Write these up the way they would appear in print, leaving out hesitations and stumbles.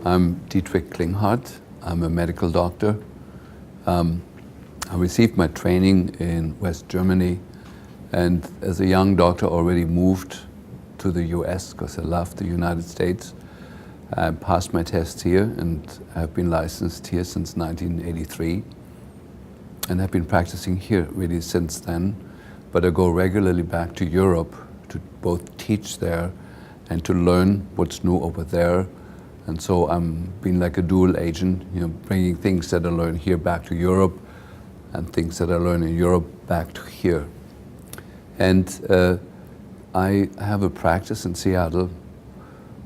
I'm Dietrich Klinghardt. I'm a medical doctor. I received my training in West Germany, and as a young doctor already moved to the US because I loved the United States. I passed my tests here and I've been licensed here since 1983 and have been practicing here really since then. But I go regularly back to Europe to both teach there and to learn what's new over there. And so I'm being like a dual agent, bringing things that I learn here back to Europe and things that I learn in Europe back to here. And I have a practice in Seattle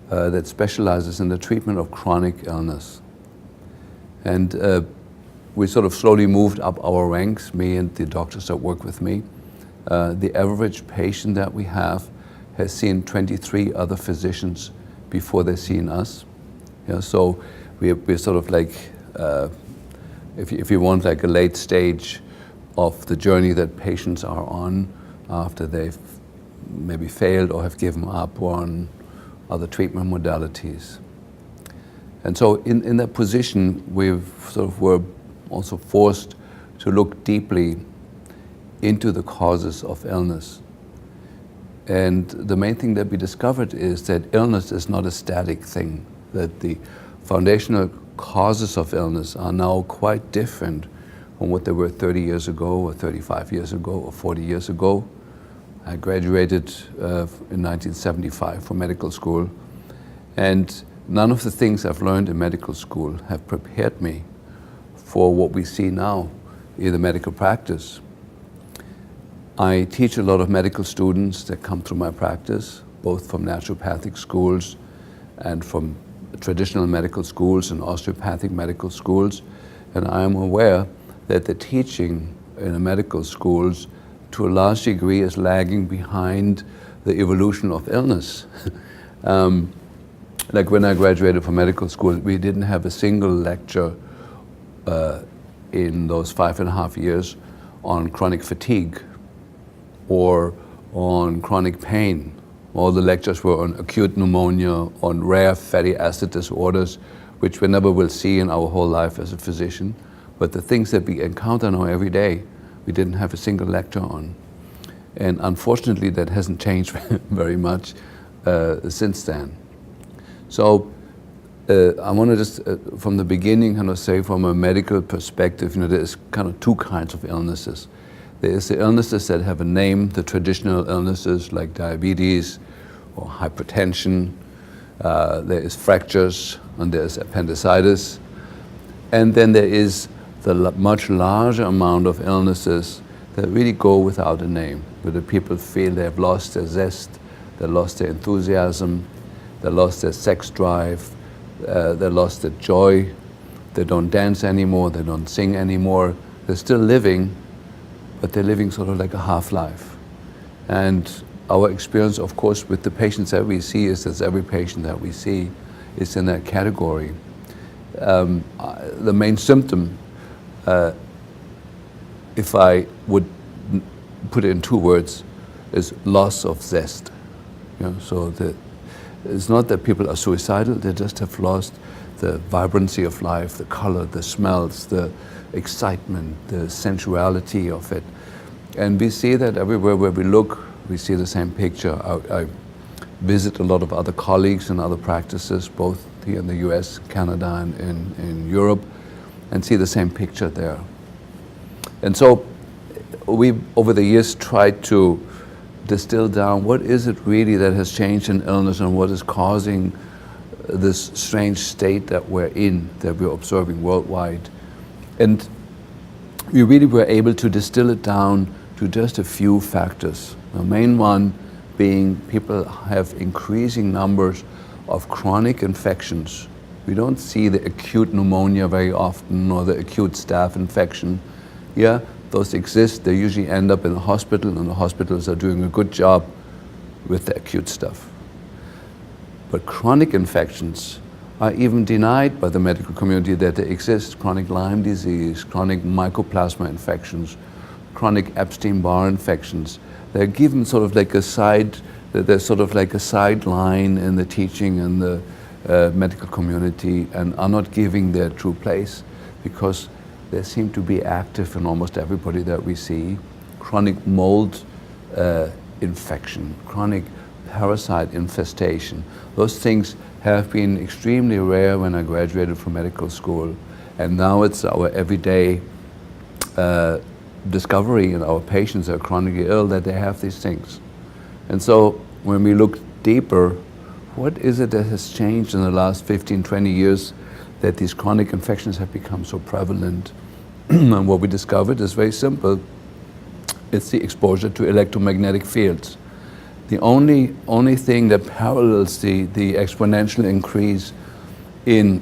that specializes in the treatment of chronic illness. And we sort of slowly moved up our ranks, me and the doctors that work with me. The average patient that we have has seen 23 other physicians before they've seen us. So we're sort of like, if you want, like a late stage of the journey that patients are on after they've maybe failed or have given up on other treatment modalities. And so in that position, were also forced to look deeply into the causes of illness. And the main thing that we discovered is that illness is not a static thing, that the foundational causes of illness are now quite different from what they were 30 years ago or 35 years ago or 40 years ago. I graduated in 1975 from medical school, and none of the things I've learned in medical school have prepared me for what we see now in the medical practice. I teach a lot of medical students that come through my practice, both from naturopathic schools and from traditional medical schools and osteopathic medical schools. And I am aware that the teaching in the medical schools to a large degree is lagging behind the evolution of illness. Like when I graduated from medical school, we didn't have a single lecture in those 5.5 years on chronic fatigue or on chronic pain. All the lectures were on acute pneumonia, on rare fatty acid disorders, which we never will see in our whole life as a physician. But the things that we encounter now every day, we didn't have a single lecture on. And unfortunately, that hasn't changed very much since then. So I want to just, from the beginning, kind of say from a medical perspective, there's kind of two kinds of illnesses. There is the illnesses that have a name, the traditional illnesses like diabetes or hypertension. There is fractures and there's appendicitis. And then there is the much larger amount of illnesses that really go without a name, where the people feel they've lost their zest, they lost their enthusiasm, they lost their sex drive, they lost their joy, they don't dance anymore, they don't sing anymore. They're still living, but they're living sort of like a half-life. And our experience, of course, with the patients that we see is that every patient that we see is in that category. The main symptom, if I would put it in 2 words, is loss of zest. So it's not that people are suicidal, they just have lost the vibrancy of life, the color, the smells, the excitement, the sensuality of it. And we see that everywhere where we look, we see the same picture. I visit a lot of other colleagues and other practices, both here in the US, Canada, and in Europe, and see the same picture there. And so we, over the years, tried to distill down what is it really that has changed in illness and what is causing this strange state that we're in, that we're observing worldwide. And we really were able to distill it down to just a few factors. The main one being people have increasing numbers of chronic infections. We don't see the acute pneumonia very often or the acute staph infection. Yeah, those exist. They usually end up in the hospital, and the hospitals are doing a good job with the acute stuff. But chronic infections are even denied by the medical community that they exist. Chronic Lyme disease, chronic mycoplasma infections, chronic Epstein-Barr infections. They're given sort of like a side, there's sort of like a sideline in the teaching and medical community and are not giving their true place because they seem to be active in almost everybody that we see. Chronic mold infection, chronic parasite infestation. Those things have been extremely rare when I graduated from medical school, and now it's our everyday discovery in our patients that are chronically ill that they have these things. And so when we look deeper, what is it that has changed in the last 15, 20 years that these chronic infections have become so prevalent? And what we discovered is very simple. It's the exposure to electromagnetic fields. The only thing that parallels the exponential increase in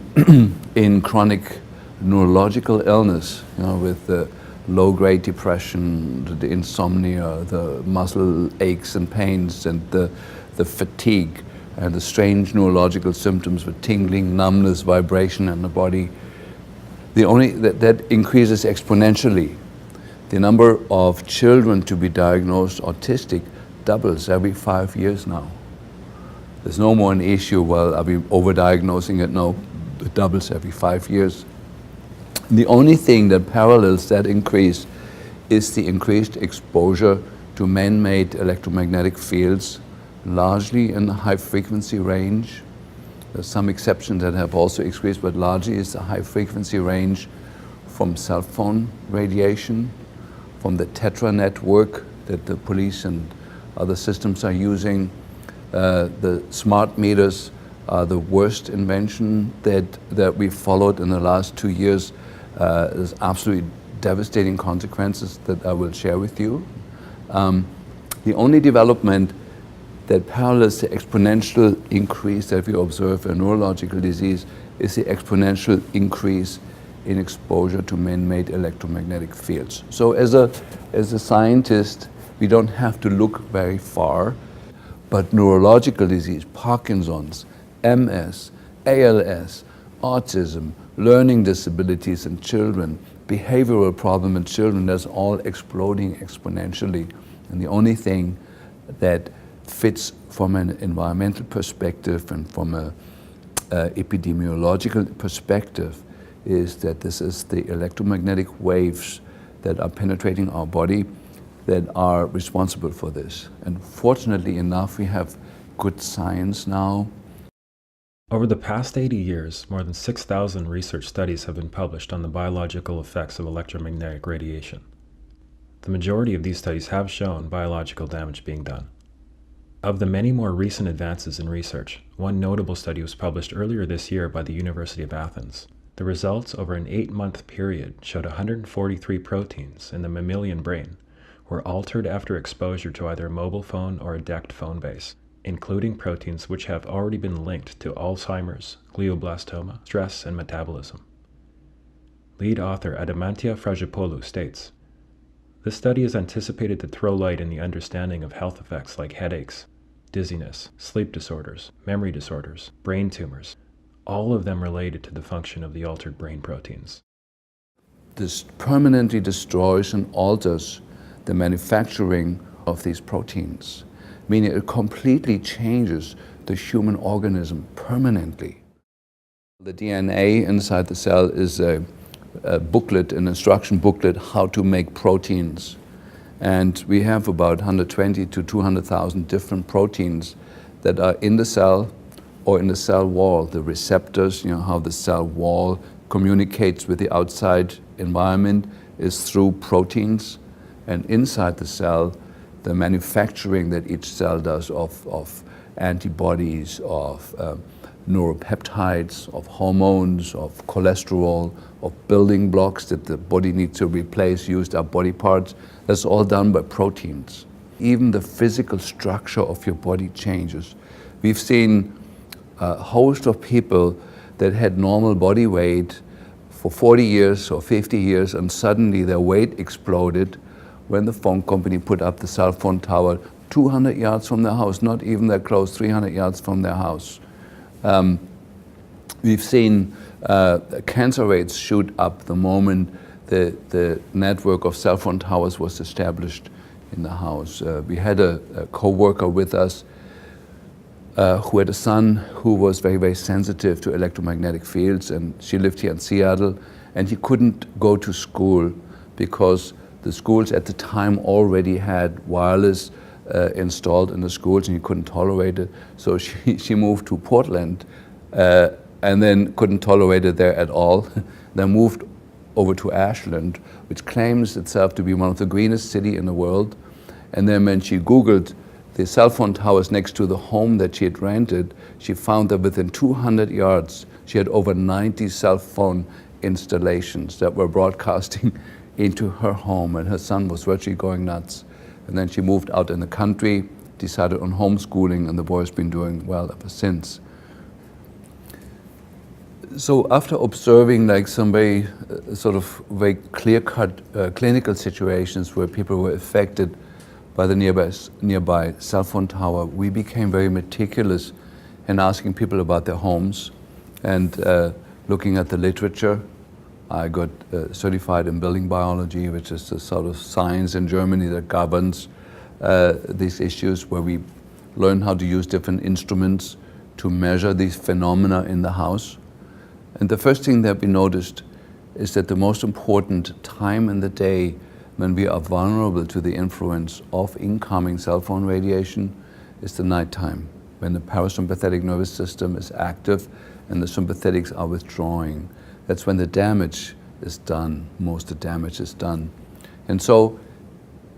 in chronic neurological illness, with the low-grade depression, the insomnia, the muscle aches and pains, and the fatigue, and the strange neurological symptoms with tingling, numbness, vibration in the body. That increases exponentially. The number of children to be diagnosed autistic doubles every 5 years now. There's no more an issue, well, are we overdiagnosing it? No, it doubles every 5 years. The only thing that parallels that increase is the increased exposure to man-made electromagnetic fields, largely in the high-frequency range. There's some exceptions that have also increased, but largely it's the high-frequency range from cell phone radiation, from the Tetra network that the police and other systems are using. The smart meters are the worst invention that we followed in the last 2 years. There's absolutely devastating consequences that I will share with you. The only development that parallels the exponential increase that we observe in neurological disease is the exponential increase in exposure to man-made electromagnetic fields. So as a scientist, we don't have to look very far, but neurological disease, Parkinson's, MS, ALS, autism, learning disabilities in children, behavioral problem in children, that's all exploding exponentially. And the only thing that fits from an environmental perspective and from an epidemiological perspective is that this is the electromagnetic waves that are penetrating our body that are responsible for this. And fortunately enough, we have good science now. Over the past 80 years, more than 6,000 research studies have been published on the biological effects of electromagnetic radiation. The majority of these studies have shown biological damage being done. Of the many more recent advances in research, one notable study was published earlier this year by the University of Athens. The results over an 8-month period showed 143 proteins in the mammalian brain were altered after exposure to either a mobile phone or a DECT phone base, including proteins which have already been linked to Alzheimer's, glioblastoma, stress, and metabolism. Lead author Adamantia Fragipoulou states, "This study is anticipated to throw light in the understanding of health effects like headaches, dizziness, sleep disorders, memory disorders, brain tumors, all of them related to the function of the altered brain proteins." This permanently destroys and alters the manufacturing of these proteins, meaning it completely changes the human organism permanently. The DNA inside the cell is a booklet, an instruction booklet, how to make proteins. And we have about 120 to 200,000 different proteins that are in the cell or in the cell wall. The receptors, how the cell wall communicates with the outside environment is through proteins. And inside the cell, the manufacturing that each cell does of antibodies, of neuropeptides, of hormones, of cholesterol, of building blocks that the body needs to replace, used up body parts, that's all done by proteins. Even the physical structure of your body changes. We've seen a host of people that had normal body weight for 40 years or 50 years, and suddenly their weight exploded when the phone company put up the cell phone tower 200 yards from their house, not even that close, 300 yards from their house. We've seen cancer rates shoot up the moment the network of cell phone towers was established in the house. We had a co-worker with us who had a son who was very, very sensitive to electromagnetic fields, and she lived here in Seattle, and he couldn't go to school because the schools at the time already had wireless installed in the schools, and he couldn't tolerate it. So she moved to Portland and then couldn't tolerate it there at all. Then moved over to Ashland, which claims itself to be one of the greenest cities in the world. And then when she Googled the cell phone towers next to the home that she had rented, she found that within 200 yards, she had over 90 cell phone installations that were broadcasting into her home, and her son was virtually going nuts. And then she moved out in the country, decided on homeschooling, and the boy's been doing well ever since. So after observing like some very very clear-cut clinical situations where people were affected by the nearby cell phone tower, we became very meticulous in asking people about their homes and looking at the literature. I got certified in building biology, which is the sort of science in Germany that governs these issues, where we learn how to use different instruments to measure these phenomena in the house. And the first thing that we noticed is that the most important time in the day when we are vulnerable to the influence of incoming cell phone radiation is the nighttime, when the parasympathetic nervous system is active and the sympathetics are withdrawing. That's when the damage is done, most of the damage is done. And so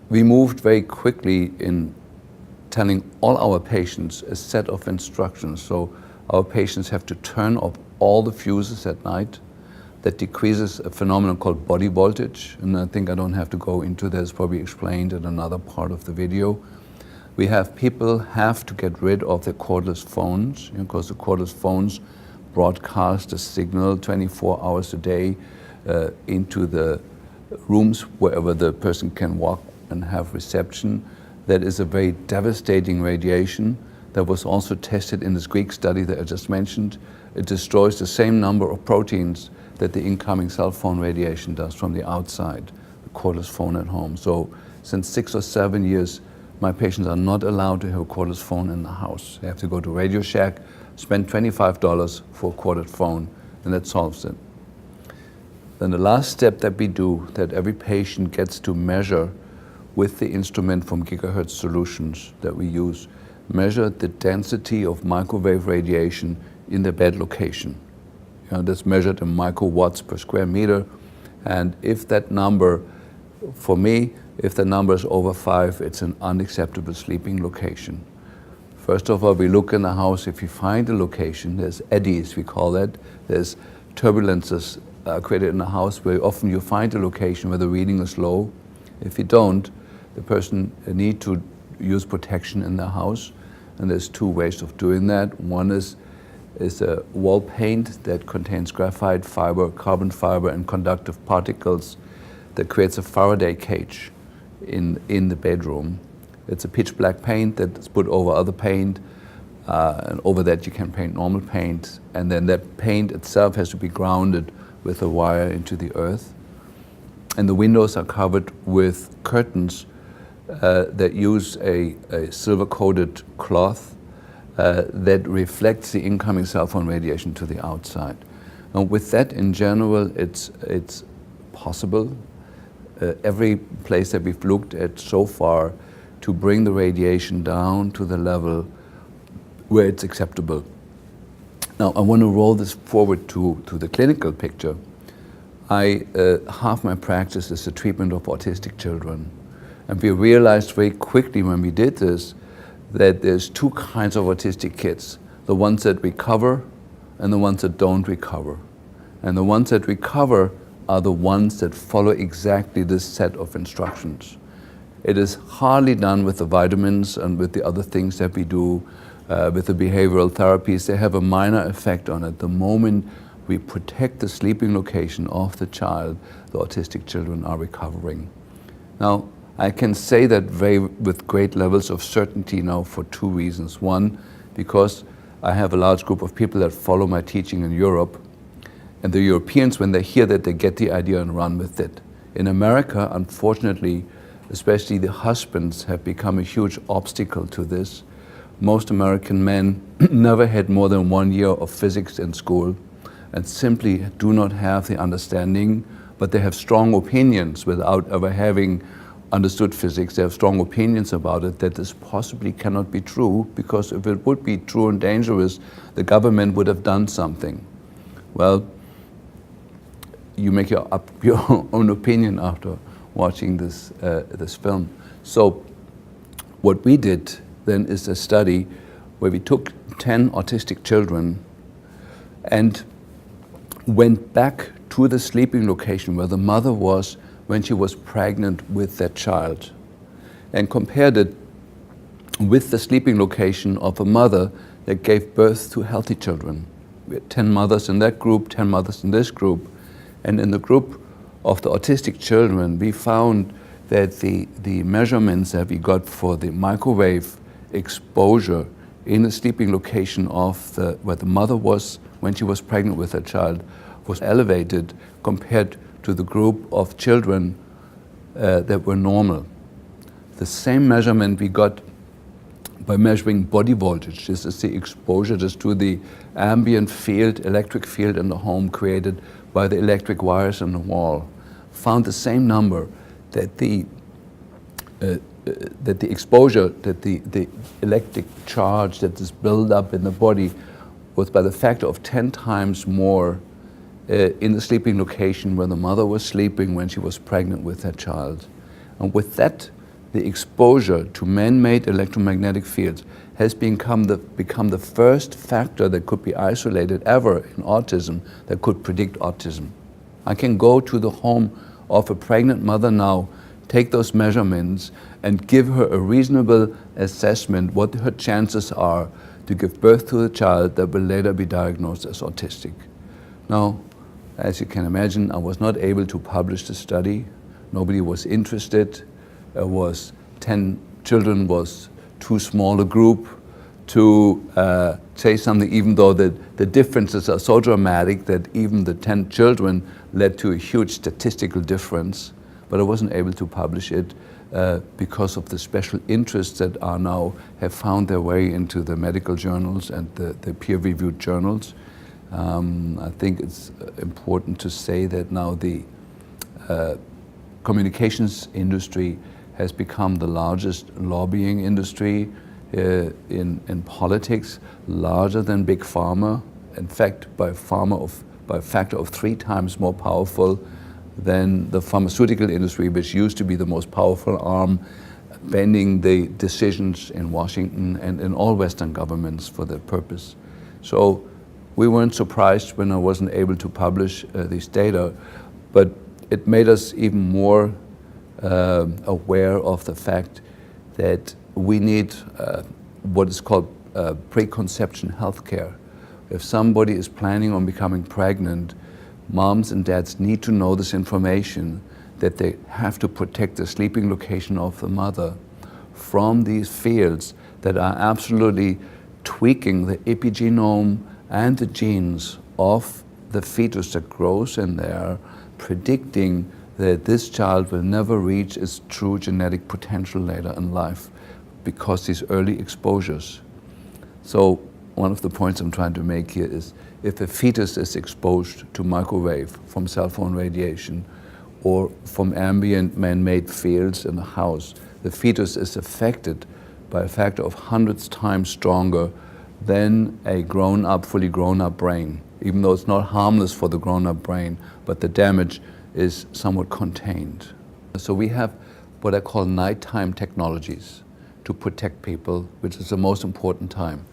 we moved very quickly in telling all our patients a set of instructions. So our patients have to turn off all the fuses at night. That decreases a phenomenon called body voltage, and I think I don't have to go into this, probably explained in another part of the video. We have people have to get rid of their cordless phones, because the cordless phones broadcast a signal 24 hours a day into the rooms wherever the person can walk and have reception. That is a very devastating radiation that was also tested in this Greek study that I just mentioned. It destroys the same number of proteins that the incoming cell phone radiation does from the outside, the cordless phone at home. So since 6 or 7 years, my patients are not allowed to have a cordless phone in the house. They have to go to Radio Shack, spend $25 for a corded phone, and that solves it. Then the last step that we do, that every patient gets to measure with the instrument from Gigahertz Solutions that we use, measure the density of microwave radiation in the bed location. That's measured in microwatts per square meter. And if that number, for me, if the number is over 5, it's an unacceptable sleeping location. First of all, we look in the house. If you find a location, there's eddies, we call that. There's turbulences created in the house where often you find a location where the reading is low. If you don't, the person need to use protection in the house. And there's 2 ways of doing that. One is a wall paint that contains graphite fiber, carbon fiber, and conductive particles that creates a Faraday cage in the bedroom. It's a pitch black paint that's put over other paint, and over that you can paint normal paint, and then that paint itself has to be grounded with a wire into the earth. And the windows are covered with curtains that use a silver-coated cloth that reflects the incoming cell phone radiation to the outside. And with that, in general, it's possible. Every place that we've looked at so far to bring the radiation down to the level where it's acceptable. Now, I want to roll this forward to the clinical picture. Half my practice is the treatment of autistic children. And we realized very quickly when we did this that there's 2 kinds of autistic kids, the ones that recover and the ones that don't recover. And the ones that recover are the ones that follow exactly this set of instructions. It is hardly done with the vitamins and with the other things that we do, with the behavioral therapies. They have a minor effect on it. The moment we protect the sleeping location of the child, the autistic children are recovering. Now, I can say that with great levels of certainty now for 2 reasons. One, because I have a large group of people that follow my teaching in Europe, and the Europeans, when they hear that, they get the idea and run with it. In America, unfortunately, especially the husbands have become a huge obstacle to this. most American men never had more than 1 year of physics in school and simply do not have the understanding, but they have strong opinions without ever having understood physics. They have strong opinions about it, that this possibly cannot be true, because if it would be true and dangerous, the government would have done something. Well, you make your own opinion after watching this film. So what we did then is a study where we took 10 autistic children and went back to the sleeping location where the mother was when she was pregnant with that child, and compared it with the sleeping location of a mother that gave birth to healthy children. We had 10 mothers in that group, 10 mothers in this group, and in the group of the autistic children, we found that the measurements that we got for the microwave exposure in the sleeping location of where the mother was when she was pregnant with her child was elevated compared to the group of children that were normal. The same measurement we got by measuring body voltage. This is the exposure just to the ambient field, electric field in the home created by the electric wires in the wall. Found the same number, that the exposure, that the electric charge that is built up in the body was by the factor of 10 times more in the sleeping location where the mother was sleeping when she was pregnant with her child. And with that, the exposure to man-made electromagnetic fields has become the first factor that could be isolated ever in autism that could predict autism. I can go to the home of a pregnant mother now, take those measurements, and give her a reasonable assessment what her chances are to give birth to a child that will later be diagnosed as autistic. Now, as you can imagine, I was not able to publish the study. Nobody was interested. It was 10 children was too small a group to say something, even though the differences are so dramatic that even the 10 children led to a huge statistical difference. But I wasn't able to publish it because of the special interests that are now have found their way into the medical journals and the peer-reviewed journals. I think it's important to say that now the communications industry has become the largest lobbying industry in politics, larger than big pharma. In fact, by a factor of 3 times more powerful than the pharmaceutical industry, which used to be the most powerful arm, bending the decisions in Washington and in all Western governments for that purpose. So we weren't surprised when I wasn't able to publish these data, but it made us even more aware of the fact that we need what is called preconception healthcare. If somebody is planning on becoming pregnant, moms and dads need to know this information, that they have to protect the sleeping location of the mother from these fields that are absolutely tweaking the epigenome and the genes of the fetus that grows in there, predicting that this child will never reach its true genetic potential later in life because these early exposures. So one of the points I'm trying to make here is, if a fetus is exposed to microwave from cell phone radiation or from ambient man-made fields in the house, the fetus is affected by a factor of hundreds times stronger than a grown-up, fully grown-up brain, even though it's not harmless for the grown-up brain, but the damage is somewhat contained. So we have what I call nighttime technologies to protect people, which is the most important time.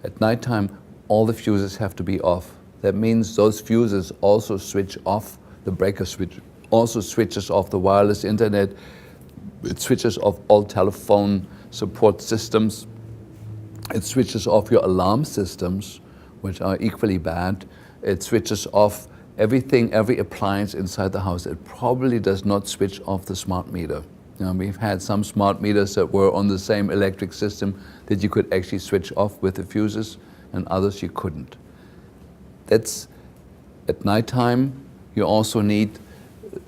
At nighttime, all the fuses have to be off. That means those fuses also switch off the breaker switch, also switches off the wireless internet, it switches off all telephone support systems, it switches off your alarm systems, which are equally bad. It switches off everything, every appliance inside the house. It probably does not switch off the smart meter. You know, we've had some smart meters that were on the same electric system that you could actually switch off with the fuses, and others you couldn't. That's at nighttime. You also need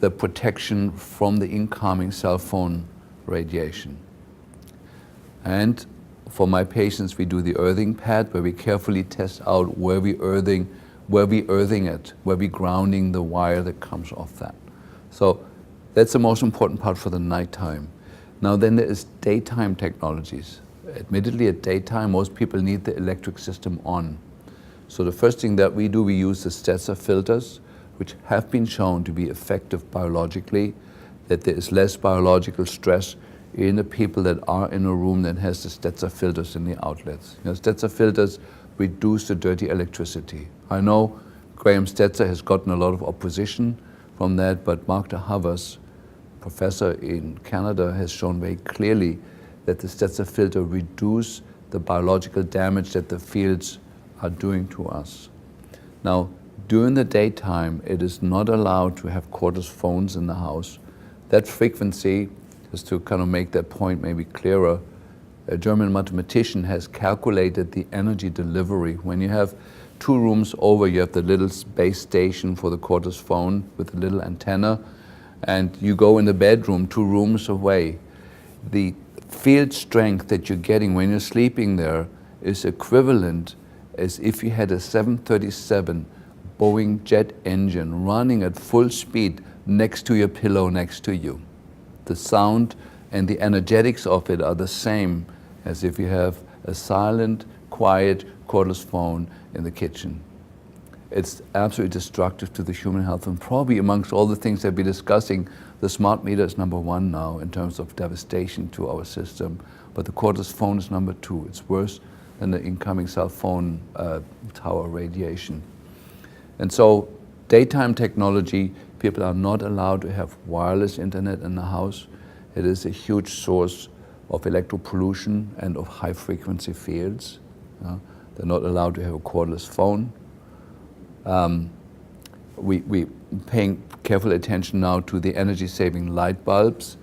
the protection from the incoming cell phone radiation. And for my patients, we do the earthing pad, where we carefully test out where we earthing it, where we grounding the wire that comes off that. So that's the most important part for the nighttime. Now then there is daytime technologies. Admittedly, at daytime, most people need the electric system on. So the first thing that we do, we use the Stetzer filters, which have been shown to be effective biologically, that there is less biological stress in the people that are in a room that has the Stetzer filters in the outlets. You know, Stetzer filters reduce the dirty electricity. I know Graham Stetzer has gotten a lot of opposition from that, but Mark de Havers, professor in Canada, has shown very clearly that the Stetzer filter reduce the biological damage that the fields are doing to us. Now, during the daytime, it is not allowed to have cordless phones in the house. That frequency, just to kind of make that point maybe clearer, a German mathematician has calculated the energy delivery. When you have 2 rooms over, you have the little base station for the cordless phone with a little antenna, and you go in the bedroom 2 rooms away. The field strength that you're getting when you're sleeping there is equivalent as if you had a 737 Boeing jet engine running at full speed next to your pillow next to you. The sound and the energetics of it are the same as if you have a silent, quiet, cordless phone in the kitchen. It's absolutely destructive to the human health, and probably amongst all the things that we're discussing, the smart meter is number 1 now in terms of devastation to our system, but the cordless phone is number 2. It's worse than the incoming cell phone tower radiation. And so daytime technology, people are not allowed to have wireless internet in the house. It is a huge source of electropollution and of high frequency fields. They're not allowed to have a cordless phone. We paying careful attention now to the energy saving light bulbs.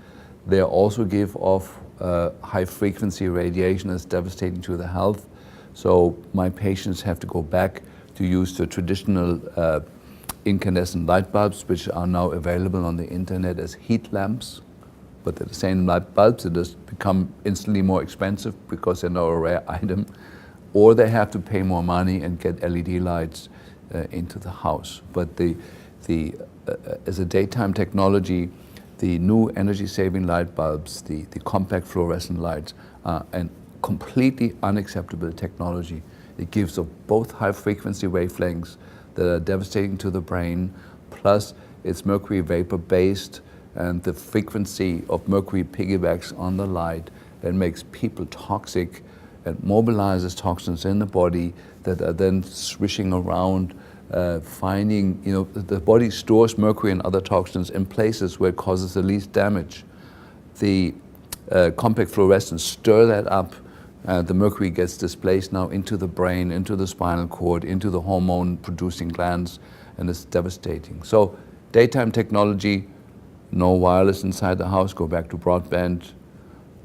They also give off high frequency radiation that's devastating to the health. So my patients have to go back to use the traditional incandescent light bulbs, which are now available on the internet as heat lamps. But they're the same light bulbs, they just become instantly more expensive because they're now a rare item. Or they have to pay more money and get LED lights into the house. But as a daytime technology, the new energy-saving light bulbs, the compact fluorescent lights, are a completely unacceptable technology. It gives off both high-frequency wavelengths that are devastating to the brain, plus it's mercury vapor-based, and the frequency of mercury piggybacks on the light and makes people toxic and mobilizes toxins in the body that are then swishing around, finding, the body stores mercury and other toxins in places where it causes the least damage. The compact fluorescents stir that up. The mercury gets displaced now into the brain, into the spinal cord, into the hormone-producing glands, and it's devastating. So daytime technology, no wireless inside the house, go back to broadband.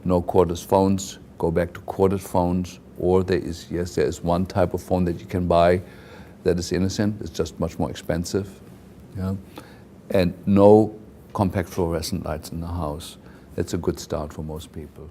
No cordless phones, go back to corded phones. Or there is one type of phone that you can buy that is innocent. It's just much more expensive. And no compact fluorescent lights in the house. That's a good start for most people.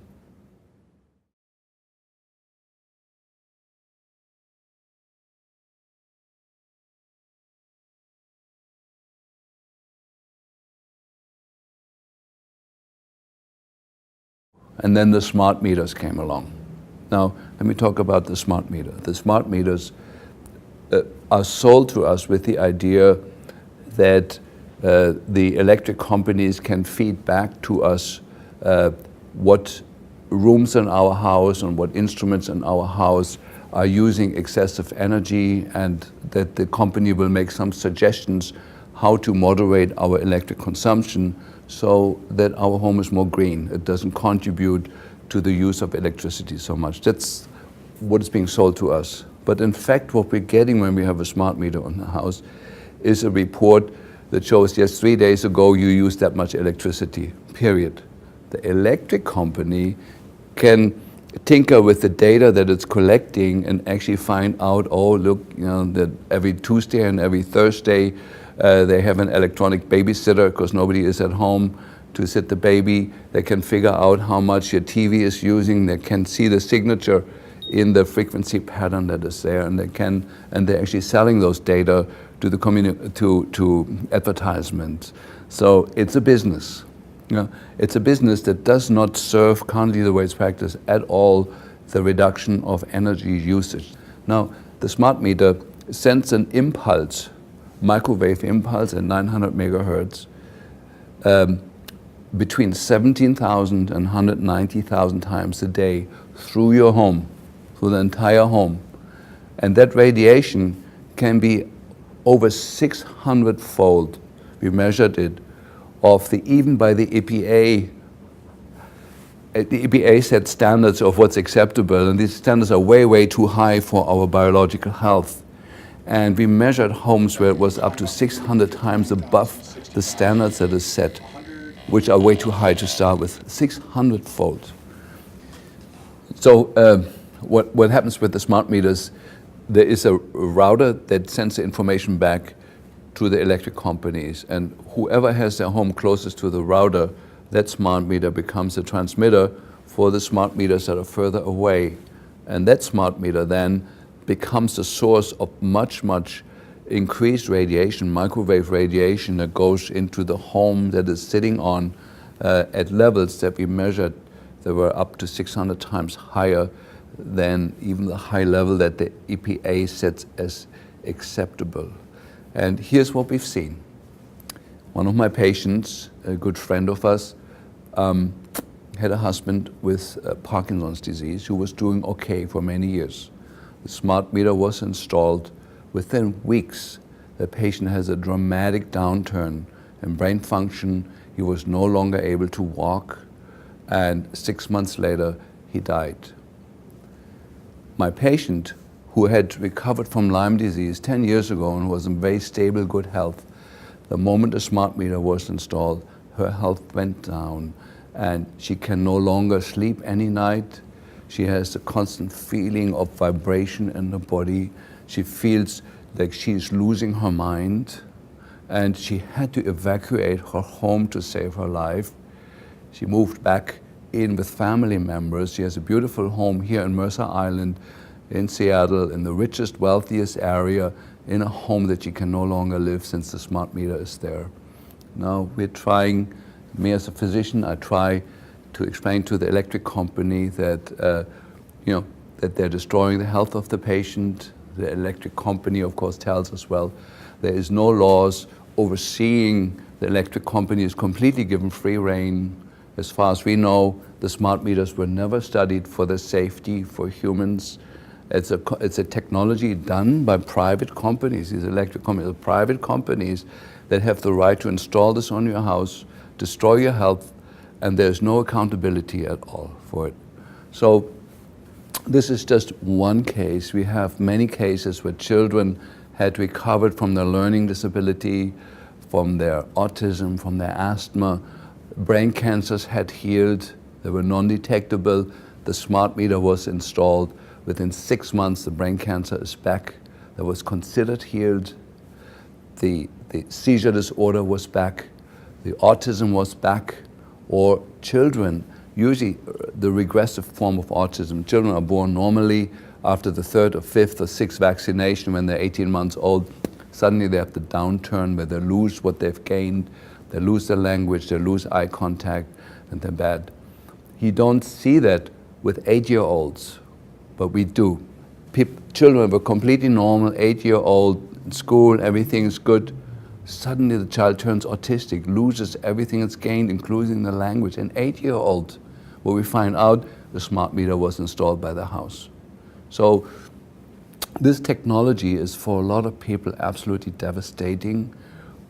And then the smart meters came along. Now, let me talk about the smart meter. The smart meters are sold to us with the idea that the electric companies can feed back to us what rooms in our house and what instruments in our house are using excessive energy, and that the company will make some suggestions how to moderate our electric consumption so that our home is more green. It doesn't contribute to the use of electricity so much. That's what is being sold to us. But in fact, what we're getting when we have a smart meter on the house is a report that shows, yes, 3 days ago you used that much electricity, period. The electric company can tinker with the data that it's collecting and actually find out, oh, look, that every Tuesday and every Thursday they have an electronic babysitter because nobody is at home, to sit the baby. They can figure out how much your TV is using. They can see the signature in the frequency pattern that is there, and they're actually selling those data to the to advertisements. So it's a business. It's a business that does not serve currently the way it's practiced at all the reduction of energy usage. Now, the smart meter sends an impulse, microwave impulse at 900 megahertz, between 17,000 and 190,000 times a day through your home, through the entire home. And that radiation can be over 600-fold, we measured it, even by the EPA. The EPA set standards of what's acceptable, and these standards are way, way too high for our biological health. And we measured homes where it was up to 600 times above the standards that is set, which are way too high to start with, 600-fold. So what happens with the smart meters, there is a router that sends the information back to the electric companies, and whoever has their home closest to the router, that smart meter becomes a transmitter for the smart meters that are further away. And that smart meter then becomes a source of much, much increased radiation, microwave radiation that goes into the home that is sitting on at levels that we measured that were up to 600 times higher than even the high level that the EPA sets as acceptable. And here's what we've seen. One of my patients, a good friend of us, had a husband with Parkinson's disease who was doing okay for many years. The smart meter was installed. Within weeks, the patient has a dramatic downturn in brain function. He was no longer able to walk, and 6 months later, he died. My patient, who had recovered from Lyme disease 10 years ago and was in very stable, good health, the moment the smart meter was installed, her health went down, and she can no longer sleep any night. She has a constant feeling of vibration in the body. She feels like she's losing her mind, and she had to evacuate her home to save her life. She moved back in with family members. She has a beautiful home here in Mercer Island in Seattle, in the richest, wealthiest area, in a home that she can no longer live since the smart meter is there. Now we're trying, me as a physician, I try to explain to the electric company that, that they're destroying the health of the patient. The electric company, of course, tells us, well, there is no laws overseeing the electric company, is completely given free rein. As far as we know, the smart meters were never studied for the safety for humans. It's a technology done by private companies. These electric companies are private companies that have the right to install this on your house, destroy your health, and there's no accountability at all for it. So this is just one case. We have many cases where children had recovered from their learning disability, from their autism, from their asthma. Brain cancers had healed. They were non-detectable. The smart meter was installed. Within 6 months, the brain cancer is back. That was considered healed. The seizure disorder was back. The autism was back. Or children, usually the regressive form of autism, children are born normally. After the 3rd or 5th or 6th vaccination, when they're 18 months old, suddenly they have the downturn where they lose what they've gained, they lose their language, they lose eye contact, and they're bad. You don't see that with 8-year-olds, but we do. Children were completely normal, 8-year-old, in school, everything is good. Suddenly the child turns autistic, loses everything it's gained, including the language. An 8-year-old, where we find out the smart meter was installed by the house. So this technology is for a lot of people absolutely devastating.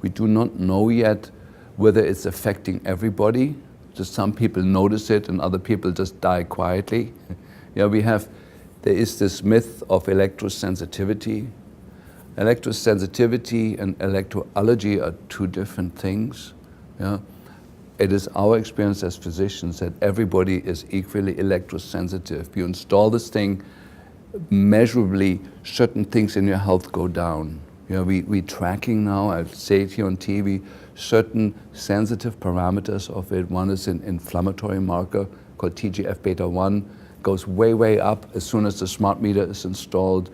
We do not know yet whether it's affecting everybody. Just some people notice it and other people just die quietly. There is this myth of electrosensitivity. Electrosensitivity and electroallergy are two different things. It is our experience as physicians that everybody is equally electrosensitive. You install this thing, measurably certain things in your health go down. We're tracking now, I say it here on TV, certain sensitive parameters of it. One is an inflammatory marker called TGF-beta-1, goes way, way up as soon as the smart meter is installed.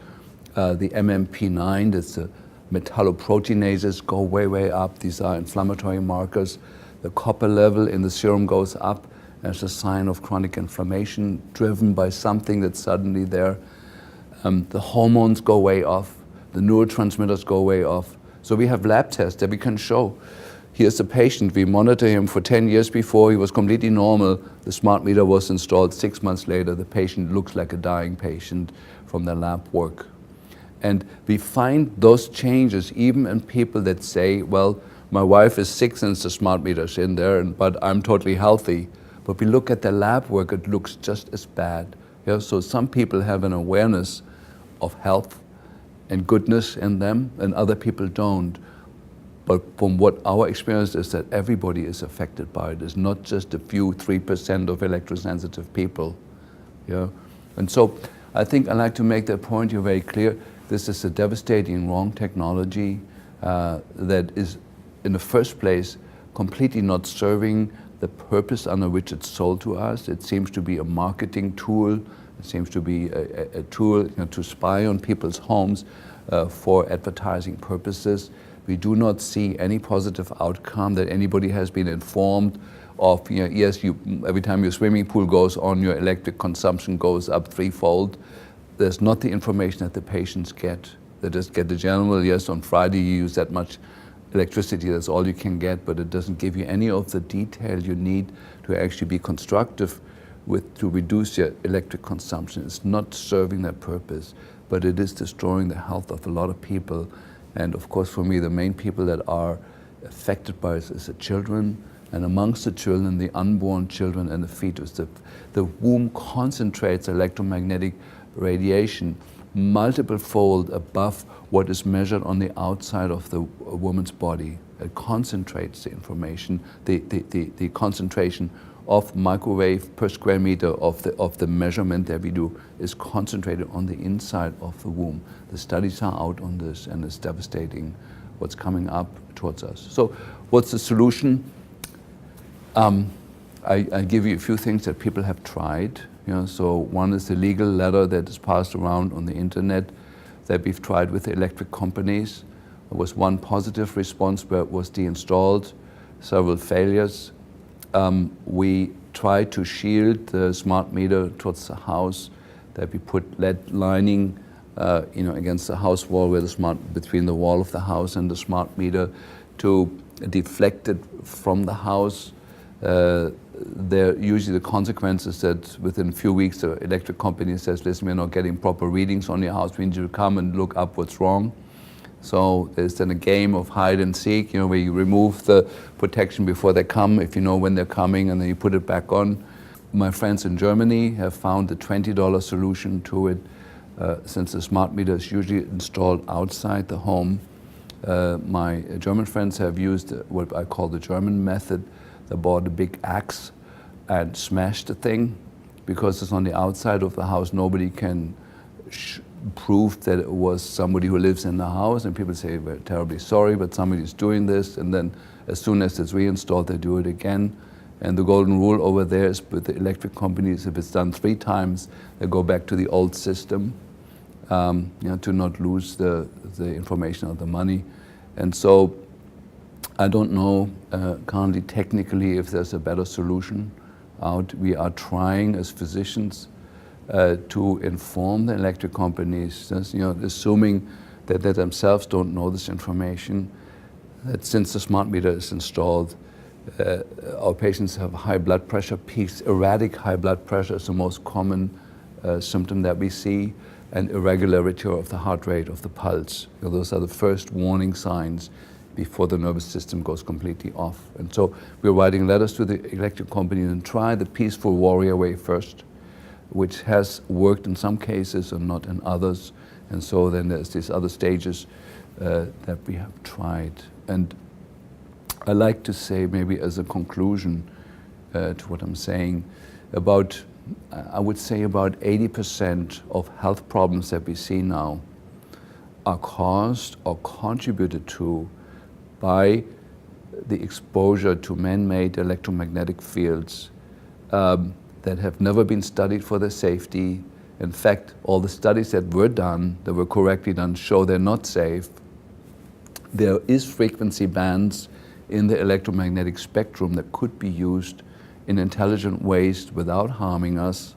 The MMP9, that's the metalloproteinases, go way, way up. These are inflammatory markers. The copper level in the serum goes up as a sign of chronic inflammation driven by something that's suddenly there. The hormones go way off. The neurotransmitters go way off. So we have lab tests that we can show. Here's the patient. We monitor him for 10 years before. He was completely normal. The smart meter was installed 6 months later. The patient looks like a dying patient from the lab work. And we find those changes even in people that say, well, my wife is sick since the smart meter's in there, but I'm totally healthy. But we look at the lab work, it looks just as bad. So some people have an awareness of health and goodness in them, and other people don't. But from what our experience is that everybody is affected by it. It's not just a few 3% of electrosensitive people. And so I think I like to make that point here very clear. This is a devastating wrong technology that is, in the first place, completely not serving the purpose under which it's sold to us. It seems to be a marketing tool. It seems to be a tool to spy on people's homes for advertising purposes. We do not see any positive outcome that anybody has been informed of. Yes, every time your swimming pool goes on, your electric consumption goes up threefold. There's not the information that the patients get. They just get the general, yes, on Friday you use that much electricity, that's all you can get, but it doesn't give you any of the detail you need to actually be constructive to reduce your electric consumption. It's not serving that purpose, but it is destroying the health of a lot of people. And of course, for me, the main people that are affected by it is the children, and amongst the children, the unborn children and the fetus. The womb concentrates electromagnetic radiation multiple fold above what is measured on the outside of the woman's body. It concentrates the information, the concentration of microwave per square meter of the measurement that we do is concentrated on the inside of the womb. The studies are out on this, and it's devastating what's coming up towards us. So what's the solution? I give you a few things that people have tried. So one is the legal letter that is passed around on the internet that we've tried with the electric companies. There was one positive response where it was deinstalled, several failures. We tried to shield the smart meter towards the house, that we put lead lining against the house wall, between the wall of the house and the smart meter, to deflect it from the house. Usually the consequences that within a few weeks the electric company says, listen, we're not getting proper readings on your house, we need you to come and look up what's wrong. So there's then a game of hide and seek, where you remove the protection before they come, if you know when they're coming, and then you put it back on. My friends in Germany have found a $20 solution to it, since the smart meter is usually installed outside the home. My German friends have used what I call the German method. They bought a big axe and smashed the thing. Because it's on the outside of the house, nobody can prove that it was somebody who lives in the house, and people say, we're terribly sorry, but somebody's doing this, and then as soon as it's reinstalled, they do it again. And the golden rule over there is with the electric companies, if it's done 3 times, they go back to the old system, to not lose the information or the money. And so I don't know currently technically if there's a better solution out. We are trying as physicians to inform the electric companies, assuming that they themselves don't know this information, that since the smart meter is installed, our patients have high blood pressure peaks. Erratic high blood pressure is the most common symptom that we see, and irregularity of the heart rate, of the pulse. Those are the first warning signs before the nervous system goes completely off. And so we're writing letters to the electric company and try the peaceful warrior way first, which has worked in some cases and not in others. And so then there's these other stages that we have tried. And I like to say, maybe as a conclusion to what I'm saying, I would say about 80% of health problems that we see now are caused or contributed to by the exposure to man-made electromagnetic fields that have never been studied for their safety. In fact, all the studies that were done, that were correctly done, show they're not safe. There is frequency bands in the electromagnetic spectrum that could be used in intelligent ways without harming us.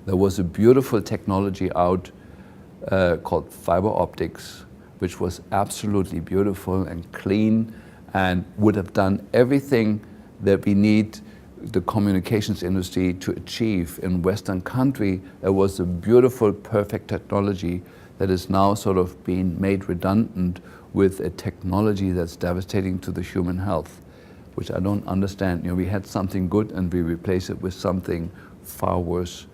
There was a beautiful technology out called fiber optics, which was absolutely beautiful and clean and would have done everything that we need the communications industry to achieve in Western country. It was a beautiful, perfect technology that is now sort of being made redundant with a technology that's devastating to the human health, which I don't understand. You know, we had something good and we replace it with something far worse.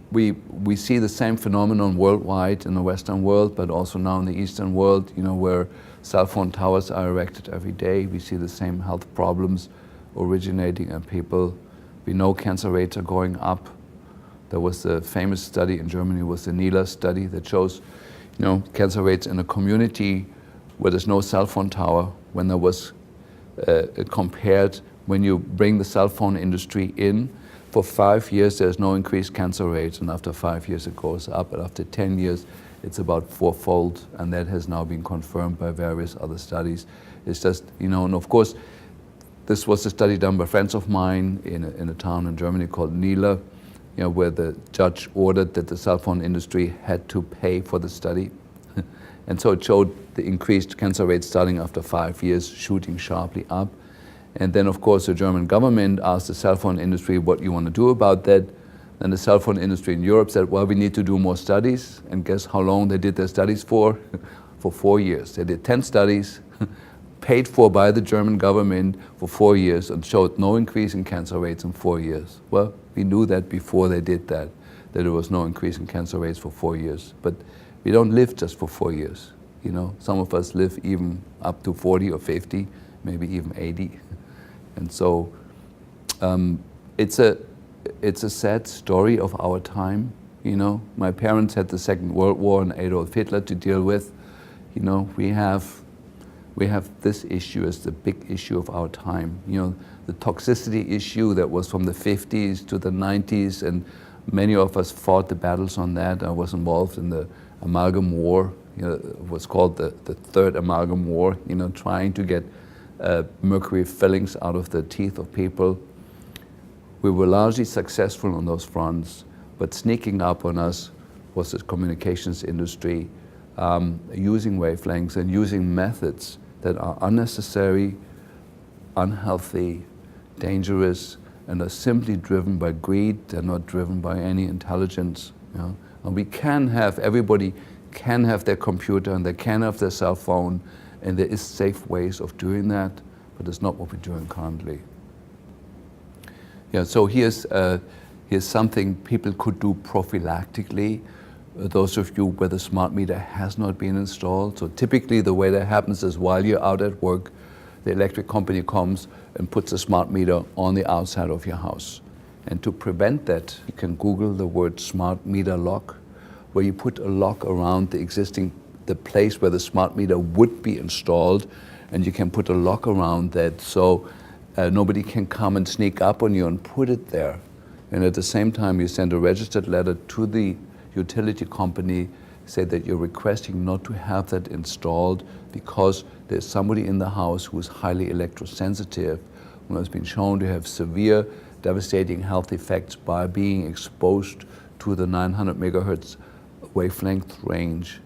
We see the same phenomenon worldwide in the Western world, but also now in the Eastern world, you know, where cell phone towers are erected every day. We see the same health problems originating in people. We know cancer rates are going up. There was a famous study in Germany, was the NILA study that shows, you know, cancer rates in a community where there's no cell phone tower, when there was compared, when you bring the cell phone industry in, for 5 years there's no increased cancer rates, and after 5 years it goes up, and after 10 years it's about fourfold, and that has now been confirmed by various other studies. It's just, you know, and of course, this was a study done by friends of mine in a town in Germany called Nila, you know, where the judge ordered that the cell phone industry had to pay for the study. And so it showed the increased cancer rates starting after 5 years, shooting sharply up. And then, of course, the German government asked the cell phone industry what you want to do about that. And the cell phone industry in Europe said, well, we need to do more studies. And guess how long they did their studies for? For 4 years. They did 10 studies, paid for by the German government for 4 years, and showed no increase in cancer rates in 4 years. Well, we knew that before they did that there was no increase in cancer rates for 4 years. But we don't live just for 4 years. You know, some of us live even up to 40 or 50, maybe even 80. And so it's a sad story of our time. You know, my parents had the Second World War and Adolf Hitler to deal with. You know, we have this issue as the big issue of our time. You know, the toxicity issue that was from the 50s to the 90s, and many of us fought the battles on that. I was involved in the amalgam war. You know, it was called the Third Amalgam War, you know, trying to get mercury fillings out of the teeth of people. We were largely successful on those fronts, but sneaking up on us was the communications industry, using wavelengths and using methods that are unnecessary, unhealthy, dangerous, and are simply driven by greed. They're not driven by any intelligence. You know? And we can have, everybody can have their computer and they can have their cell phone, and there is safe ways of doing that, but it's not what we're doing currently. Yeah, so here's something people could do prophylactically. Those of you where the smart meter has not been installed. So typically the way that happens is while you're out at work, the electric company comes and puts a smart meter on the outside of your house. And to prevent that, you can Google the word smart meter lock, where you put a lock around the place where the smart meter would be installed, and you can put a lock around that so nobody can come and sneak up on you and put it there. And at the same time, you send a registered letter to the utility company, say that you're requesting not to have that installed because there's somebody in the house who is highly electrosensitive, who has been shown to have severe, devastating health effects by being exposed to the 900 megahertz wavelength range.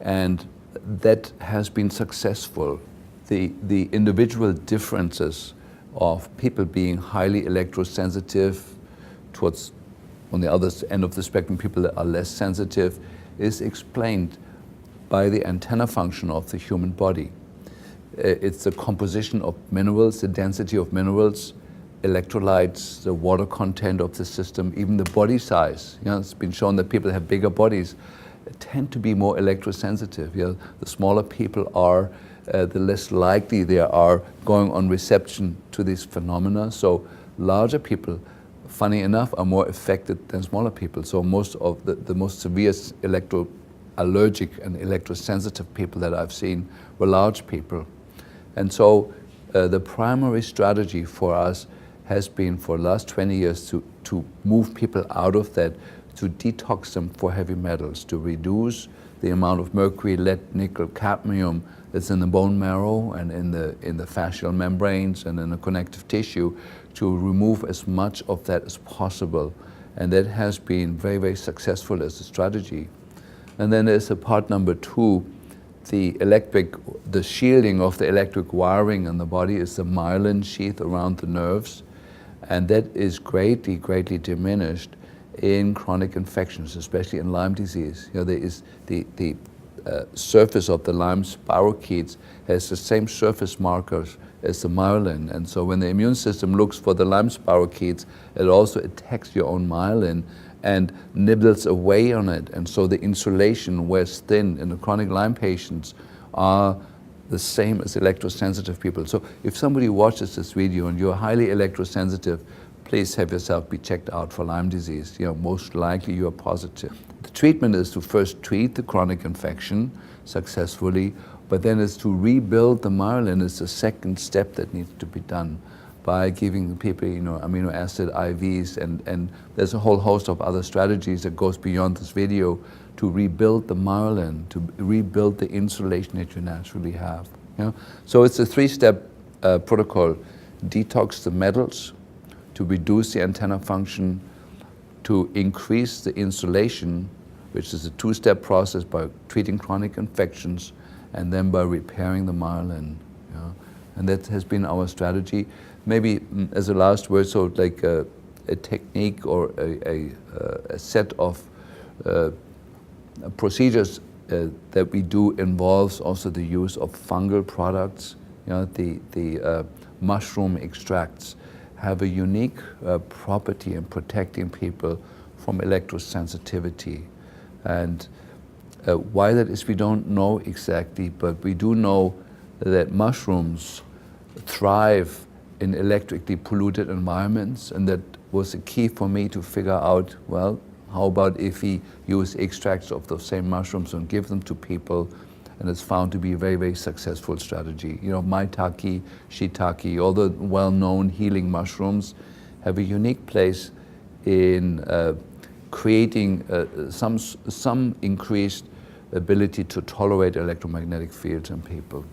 And that has been successful. The individual differences of people being highly electrosensitive towards, on the other end of the spectrum, people that are less sensitive, is explained by the antenna function of the human body. It's the composition of minerals, the density of minerals, electrolytes, the water content of the system, even the body size. You know, it's been shown that people have bigger bodies tend to be more electrosensitive. You know, the smaller people are, the less likely they are going on reception to these phenomena. So larger people, funny enough, are more affected than smaller people. So most of the most severe allergic and electrosensitive people that I've seen were large people. And so the primary strategy for us has been for the last 20 years to move people out of that, to detox them for heavy metals, to reduce the amount of mercury, lead, nickel, cadmium that's in the bone marrow and in the fascial membranes and in the connective tissue, to remove as much of that as possible. And that has been very, very successful as a strategy. And then there's a part number two, the shielding of the electric wiring in the body is the myelin sheath around the nerves. And that is greatly, greatly diminished in chronic infections, especially in Lyme disease. You know, there is the surface of the Lyme spirochetes has the same surface markers as the myelin. And so when the immune system looks for the Lyme spirochetes, it also attacks your own myelin and nibbles away on it. And so the insulation wears thin in the chronic Lyme patients are the same as electrosensitive people. So if somebody watches this video and you're highly electrosensitive, please have yourself be checked out for Lyme disease. You know, most likely you are positive. The treatment is to first treat the chronic infection successfully, but then is to rebuild the myelin is the second step that needs to be done by giving people, you know, amino acid IVs, and there's a whole host of other strategies that goes beyond this video to rebuild the myelin, to rebuild the insulation that you naturally have. You know? So it's a three-step protocol: detox the metals, to reduce the antenna function, to increase the insulation, which is a two-step process by treating chronic infections, and then by repairing the myelin. You know? And that has been our strategy. Maybe as a last word, so like a technique or a set of procedures that we do involves also the use of fungal products. You know, the mushroom extracts have a unique property in protecting people from electrosensitivity. And why that is, we don't know exactly, but we do know that mushrooms thrive in electrically polluted environments, and that was the key for me to figure out, well, how about if we use extracts of those same mushrooms and give them to people? And it's found to be a very, very successful strategy. You know, maitake, shiitake, all the well-known healing mushrooms have a unique place in creating some increased ability to tolerate electromagnetic fields in people.